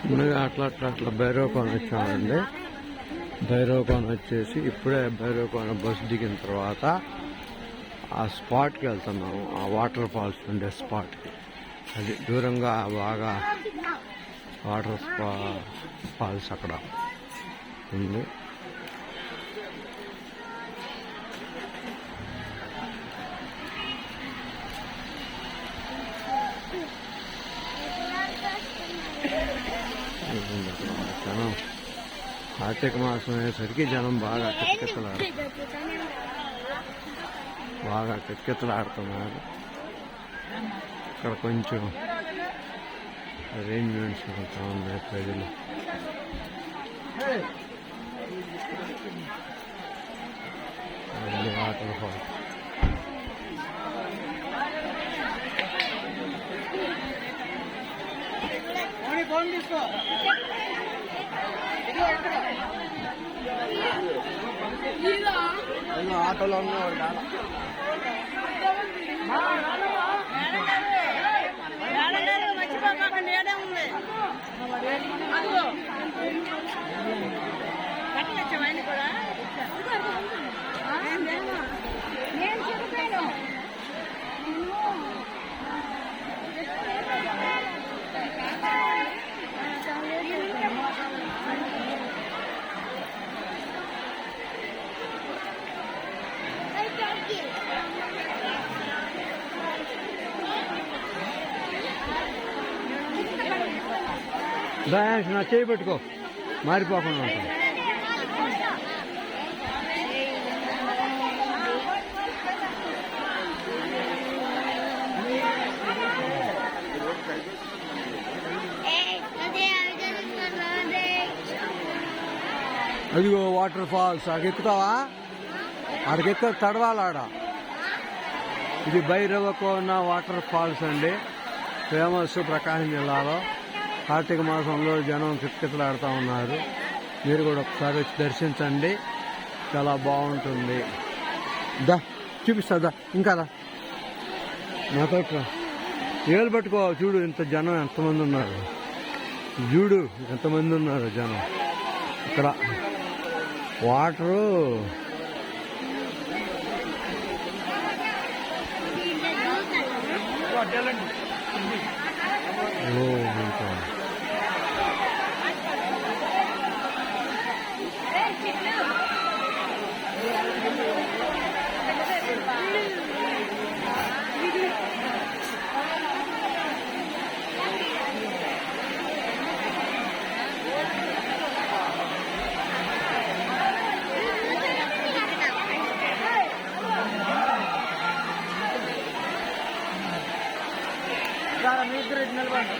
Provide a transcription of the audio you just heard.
ముందుగా అట్లా భైరవకోన వచ్చామండి. భైరవకోన వచ్చేసి ఇప్పుడే భైరవకోన బస్సు దిగిన తర్వాత ఆ స్పాట్కి వెళ్తున్నాము, ఆ వాటర్ ఫాల్స్ ఉండే స్పాట్కి. అది దూరంగా బాగా వాటర్ ఫాల్స్ అక్కడ ఉంది. జనం కార్తీక మాసం అయ్యేసరికి జనం బాగా కిక్కెత్తలాడుతున్నారు. ఇక్కడ కొంచెం అరేంజ్మెంట్స్ అవుతా ఉన్నాయి ప్రజలు. వాటర్ ఫాల్ ఆటోలో ఉన్నవాడు నా చేయి పెట్టుకో, మారిపోకుండా ఉంటాం. అదిగో వాటర్ ఫాల్స్, అక్కడికి ఎక్కుతావా? అక్కడికి తడవాలి ఆడ. ఇది భైరవకోన వాటర్ ఫాల్స్ అండి, ఫేమస్ ప్రకాశం జిల్లాలో. కార్తీక మాసంలో జనం కిటకిటలాడుతూ ఉన్నారు. మీరు కూడా ఒకసారి వచ్చి దర్శించండి, చాలా బాగుంటుంది. చూపిస్తా, ఇంకా నాతో ఏళ్ళు పట్టుకో. చూడు ఇంత జనం ఎంతమంది ఉన్నారు, చూడు ఎంతమంది ఉన్నారు జనం. ఇక్కడ వాటరు ఇంకా మీ ఇద్దరు నిలబడి